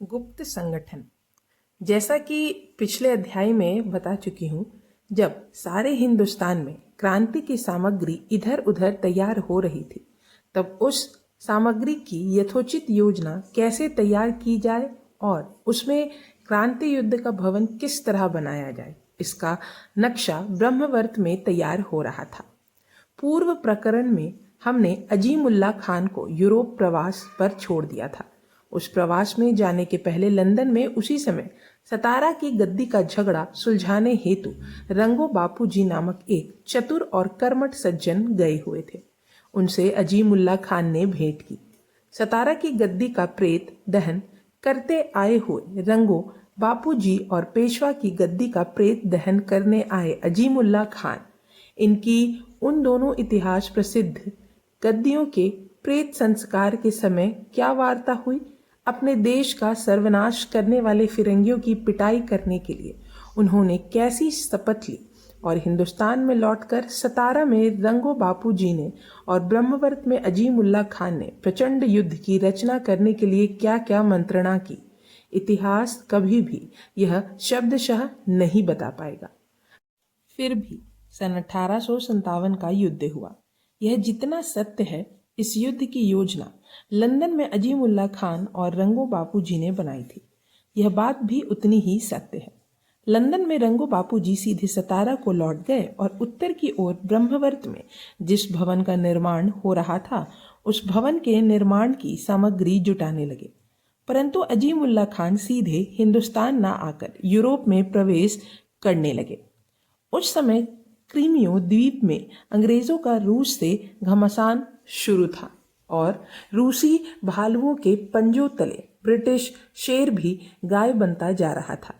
गुप्त संगठन। जैसा कि पिछले अध्याय में बता चुकी हूँ, जब सारे हिंदुस्तान में क्रांति की सामग्री इधर उधर तैयार हो रही थी, तब उस सामग्री की यथोचित योजना कैसे तैयार की जाए और उसमें क्रांति युद्ध का भवन किस तरह बनाया जाए, इसका नक्शा ब्रह्मवर्त में तैयार हो रहा था। पूर्व प्रकरण में हमने अजीमुल्ला खान को यूरोप प्रवास पर छोड़ दिया था। उस प्रवास में जाने के पहले लंदन में उसी समय सतारा की गद्दी का झगड़ा सुलझाने हेतु रंगो बापू जी नामक एक चतुर और कर्मठ सज्जन गए हुए थे। उनसे अजीमुल्ला खान ने भेंट की। सतारा की गद्दी का प्रेत दहन करते आए हुए रंगो बापू जी और पेशवा की गद्दी का प्रेत दहन करने आए अजीमुल्ला खान, इनकी उन दोनों इतिहास प्रसिद्ध गद्दियों के प्रेत संस्कार के समय क्या वार्ता हुई, अपने देश का सर्वनाश करने वाले फिरंगियों की पिटाई करने के लिए उन्होंने कैसी शपथ ली और हिंदुस्तान में लौटकर सतारा में रंगो बापू जी ने और ब्रह्मवर्त में अजीमुल्ला खान ने प्रचंड युद्ध की रचना करने के लिए क्या क्या मंत्रणा की, इतिहास कभी भी यह शब्दशः नहीं बता पाएगा। फिर भी सन 1857 का युद्ध हुआ। यह जितना सत्य है, इस युद्ध की योजना लंदन में अजीमुल्ला खान और रंगो बापू जी ने बनाई थी, यह बात भी उतनी ही सत्य है। लंदन में रंगो बापू जी सीधे सतारा को लौट गए और उत्तर की ओर ब्रह्मवर्त में जिस भवन का निर्माण हो रहा था, उस भवन के निर्माण की सामग्री जुटाने लगे। परंतु अजीमुल्ला खान सीधे हिंदुस्तान न आकर यूरोप में प्रवेश करने लगे। उस समय क्रीमियो द्वीप में अंग्रेजों का रूस से घमासान शुरू था और रूसी भालुओं के पंजों तले ब्रिटिश शेर भी गाय बनता जा रहा था।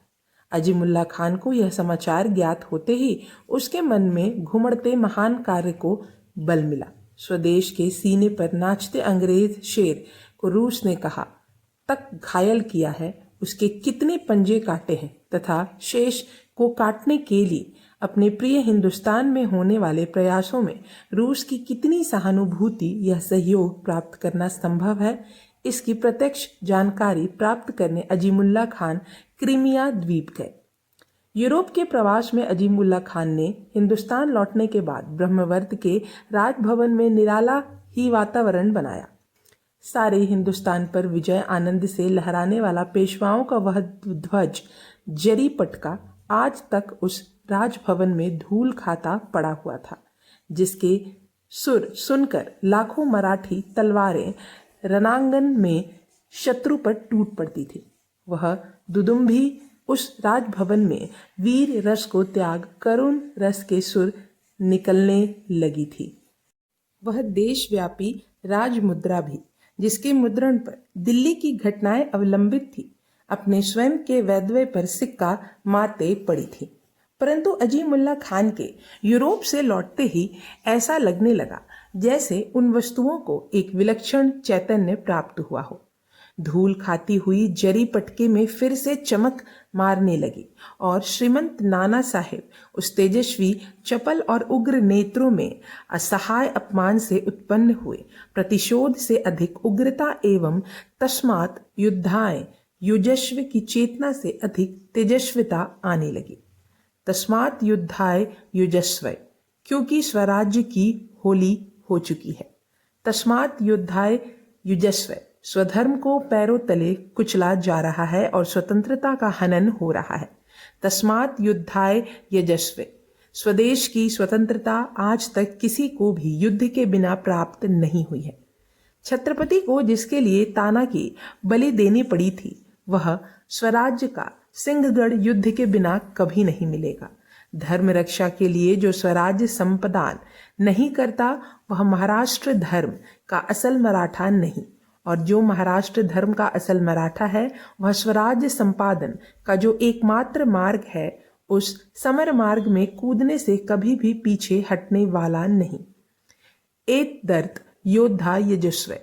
अजीमुल्ला खान को यह समाचार ज्ञात होते ही उसके मन में घुमड़ते महान कार्य को बल मिला। स्वदेश के सीने पर नाचते अंग्रेज शेर को रूस ने कहा तक घायल किया है, उसके कितने पंजे काटे हैं तथा शेष को काटने के लिए अपने प्रिय हिंदुस्तान में होने वाले प्रयासों में रूस की कितनी सहानुभूति यह सहयोग प्राप्त करना संभव है, इसकी प्रत्यक्ष जानकारी प्राप्त करने अजीमुल्ला खान क्रीमिया द्वीप गए। यूरोप के प्रवास में अजीमुल्ला खान ने हिंदुस्तान लौटने के बाद ब्रह्मवर्त के राजभवन में निराला ही वातावरण बनाया। सारे हिंदुस्तान पर विजय आनंद से लहराने वाला पेशवाओं का वह ध्वज जरी पटका आज तक उस राजभवन में धूल खाता पड़ा हुआ था, जिसके सुर सुनकर लाखों मराठी तलवारें रणांगन में शत्रु पर टूट पड़ती थी। वह दुदुम्भी उस राजभवन में वीर रस को त्याग करुण रस के सुर निकलने लगी थी। वह देशव्यापी राजमुद्रा भी, जिसके मुद्रण पर दिल्ली की घटनाएं अवलंबित थी, अपने स्वयं के वैद्य पर सिक्का मारते पड़ी थी। परंतु अजीमुल्ला खान के यूरोप से लौटते ही ऐसा लगने लगा जैसे उन वस्तुओं को एक विलक्षण चैतन्य प्राप्त हुआ हो। धूल खाती हुई जरी पटके में फिर से चमक मारने लगी और श्रीमंत नाना साहेब उस तेजस्वी चपल और उग्र नेत्रों में असहाय अपमान से उत्पन्न हुए प्रतिशोध से अधिक उग्रता एवं तस्मात् युद्धाय युजस्व की चेतना से अधिक तेजस्विता आने लगी। तस्मात् युद्धाय युजस्व, क्योंकि स्वराज्य की होली हो चुकी है। तस्मात् युद्धाय युजस्व, स्वधर्म को पैरों तले कुचला जा रहा है और स्वतंत्रता का हनन हो रहा है। तस्मात् युद्धाय यजस्व, स्वदेश की स्वतंत्रता आज तक किसी को भी युद्ध के बिना प्राप्त नहीं हुई है। छत्रपति को जिसके लिए ताना की बलि देनी पड़ी थी, वह स्वराज्य का सिंहगढ़ युद्ध के बिना कभी नहीं मिलेगा। धर्म रक्षा के लिए जो स्वराज्य संपादन नहीं करता, वह महाराष्ट्र धर्म का असल मराठा नहीं, और जो महाराष्ट्र धर्म का असल मराठा है, वह स्वराज्य संपादन का जो एकमात्र मार्ग है, उस समर मार्ग में कूदने से कभी भी पीछे हटने वाला नहीं। एक दर्द योद्धा यजस्व,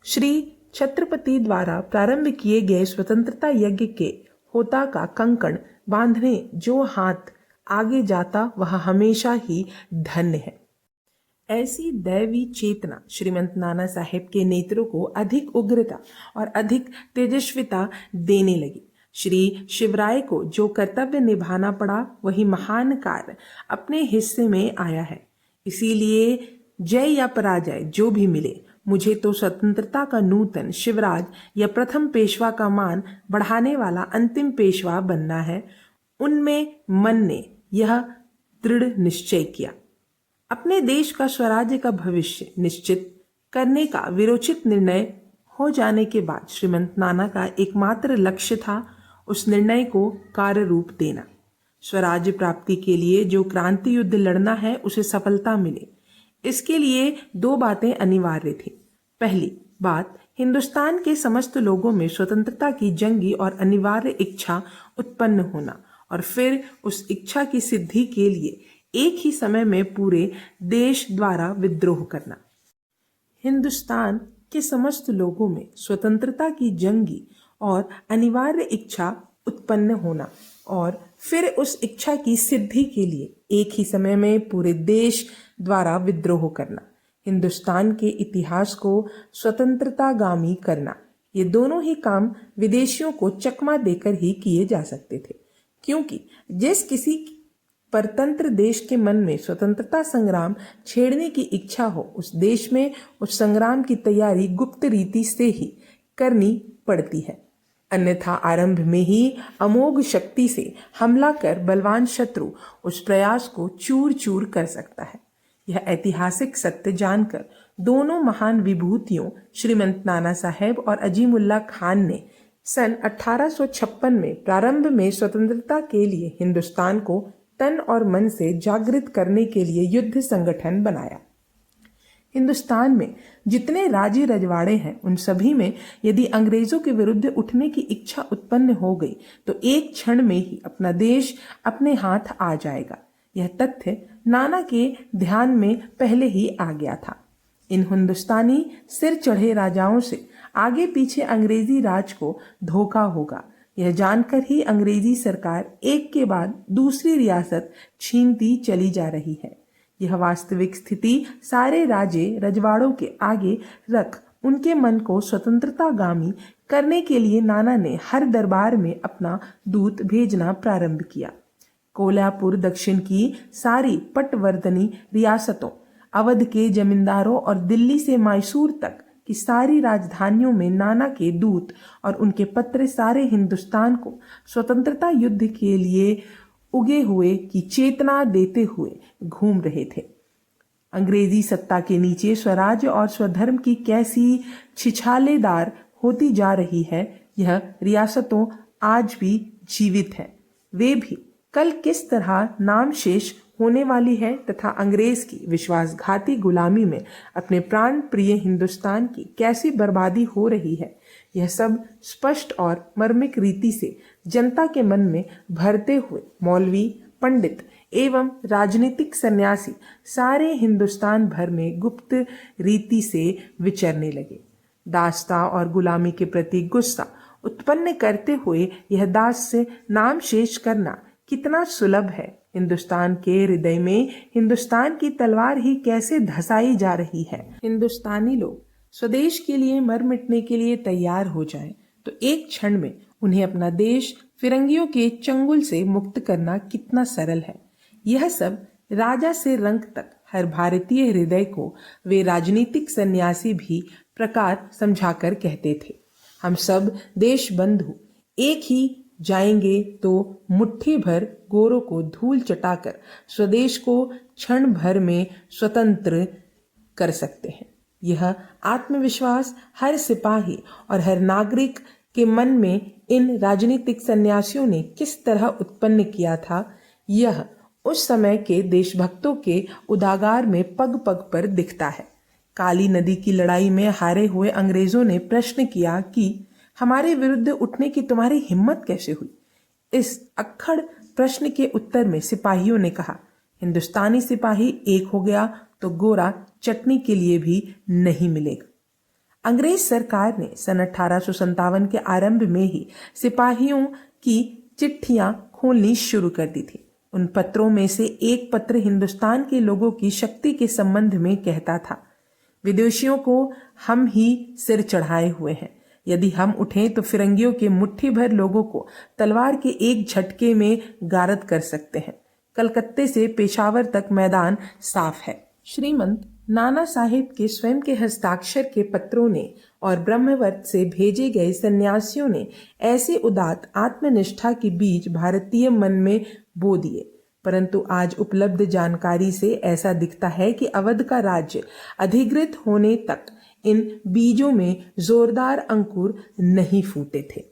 श्री छत्रपति द्वारा प्रारंभ किए गए स्वतंत्रता यज्ञ के होता का कंकण बांधने जो हाथ आगे जाता, वह हमेशा ही धन्य है। ऐसी दैवी चेतना श्रीमंत नाना साहेब के नेत्रों को अधिक उग्रता और अधिक तेजस्विता देने लगी। श्री शिवराय को जो कर्तव्य निभाना पड़ा वही महान कार्य अपने हिस्से में आया है। इसीलिए जय या पराजय जो भी मिले, मुझे तो स्वतंत्रता का नूतन शिवराज या प्रथम पेशवा का मान बढ़ाने वाला अंतिम पेशवा बनना है। उनमें मन ने यह दृढ़ निश्चय किया। अपने देश का स्वराज्य का भविष्य निश्चित करने का विरोचित निर्णय हो जाने के बाद श्रीमंत नाना का एकमात्र लक्ष्य था उस निर्णय को कार्य रूप देना। स्वराज्य प्राप्ति के लिए जो क्रांति युद्ध लड़ना है उसे सफलता मिले, इसके लिए दो बातें अनिवार्य थी। पहली बात, हिंदुस्तान के समस्त लोगों में स्वतंत्रता की जंगी और अनिवार्य इच्छा उत्पन्न होना, और फिर उस इच्छा की सिद्धि के लिए एक ही समय में पूरे देश द्वारा विद्रोह करना। हिंदुस्तान के समस्त लोगों में स्वतंत्रता की जंगी और अनिवार्य इच्छा उत्पन्न होना, और फिर उस इच्छा की सिद्धि के लिए एक ही समय में पूरे देश द्वारा विद्रोह करना। हिंदुस्तान के इतिहास को स्वतंत्रतागामी करना, ये दोनों ही काम विदेशियों को चकमा देकर ही किए जा सकते थे, क्योंकि जिस किसी परतंत्र देश के मन में स्वतंत्रता संग्राम छेड़ने की इच्छा हो, उस देश में उस संग्राम की तैयारी गुप्त रीति से ही करनी पड़ती है। अन्यथा आरंभ में ही अमोघ शक्ति से हमला कर बलवान शत्रु उस प्रयास को चूर चूर कर सकता है। यह ऐतिहासिक सत्य जानकर दोनों महान विभूतियों श्रीमंत नाना साहेब और अजीमुल्ला खान ने सन 1856 में प्रारंभ में स्वतंत्रता के लिए हिंदुस्तान को तन और मन से जागृत करने के लिए युद्ध संगठन बनाया। हिंदुस्तान में जितने राजे रजवाड़े हैं, उन सभी में यदि अंग्रेजों के विरुद्ध उठने की इच्छा उत्पन्न हो गई तो एक क्षण में ही अपना देश अपने हाथ आ जाएगा। यह तथ्य नाना के ध्यान में पहले ही आ गया था। इन हिंदुस्तानी सिर चढ़े राजाओं से आगे पीछे अंग्रेजी राज को धोखा होगा, यह जानकर ही अंग्रेजी सरकार एक के बाद दूसरी रियासत छीनती चली जा रही है। यह वास्तविक स्थिति सारे राजे रजवाड़ों के आगे रख उनके मन को स्वतंत्रतागामी करने के लिए नाना ने हर दरबार में अपना दूत भेजना प्रारंभ किया। कोल्हापुर दक्षिण की सारी पटवर्धनी रियासतों, अवध के जमींदारों और दिल्ली से मैसूर तक की सारी राजधानियों में नाना के दूत और उनके पत्र सारे हिंदुस्तान को स्वतंत्रता युद्ध के लिए उगे हुए की चेतना देते हुए घूम रहे थे। अंग्रेजी सत्ता के नीचे स्वराज्य और स्वधर्म की कैसी छिछालेदार होती जा रही है, यह रियासतों आज भी जीवित है। वे भी कल किस तरह नाम शेष होने वाली है तथा अंग्रेज की विश्वासघाती गुलामी में अपने प्राण प्रिय हिंदुस्तान की कैसी बर्बादी हो रही है, यह सब स्पष्ट और मर्मिक रीति से जनता के मन में भरते हुए मौलवी, पंडित एवं राजनीतिक सन्यासी सारे हिंदुस्तान भर में गुप्त रीति से विचरने लगे। दासता और गुलामी के प्रति गुस्सा उत्पन्न करते हुए यह दास से नाम शेष करना कितना सुलभ है। हिंदुस्तान के हृदय में हिंदुस्तान की तलवार ही कैसे धसाई जा रही है। हिंदुस्तानी लोग स्वदेश के लिए मर मिटने के लिए तैयार हो जाएं तो एक क्षण में उन्हें अपना देश फिरंगियों के चंगुल से मुक्त करना कितना सरल है। यह सब राजा से रंक तक हर भारतीय हृदय को वे राजनीतिक सन्यासी भी प्रकार समझाकर कहते थे। हम सब देश बंधु एक ही जाएंगे तो मुट्ठी भर गोरों को धूल चटाकर स्वदेश को क्षण भर में स्वतंत्र कर सकते हैं। यह आत्मविश्वास हर सिपाही और हर नागरिक के मन में इन राजनीतिक सन्यासियों ने किस तरह उत्पन्न किया था, यह उस समय के देशभक्तों के उदागार में पग पग पर दिखता है। काली नदी की लड़ाई में हारे हुए अंग्रेजों ने प्रश्न किया कि हमारे विरुद्ध उठने की तुम्हारी हिम्मत कैसे हुई। इस अक्खड़ प्रश्न के उत्तर में सिपाहियों ने कहा, हिंदुस्तानी सिपाही एक हो गया तो गोरा चटनी के लिए भी नहीं मिलेगा। अंग्रेज सरकार ने सन 1857 के आरंभ में ही सिपाहियों की चिट्ठियां खोलनी शुरू कर दी थी। उन पत्रों में से एक पत्र हिंदुस्तान के लोगों की शक्ति के संबंध में कहता था, विदेशियों को हम ही सिर चढ़ाए हुए हैं। यदि हम उठें तो फिरंगियों के मुट्ठी भर लोगों को तलवार के एक झटके में गारद कर सकते हैं। कलकत्ते से पेशावर तक मैदान साफ है। श्रीमंत नाना साहिब के स्वयं के हस्ताक्षर के पत्रों ने और ब्रह्मवर्त से भेजे गए सन्यासियों ने ऐसे उदात्त आत्मनिष्ठा के बीज भारतीय मन में बो दिए। परंतु आज उपलब्ध जानकारी से ऐसा दिखता है कि अवध का राज्य अधिकृत होने तक इन बीजों में जोरदार अंकुर नहीं फूटे थे।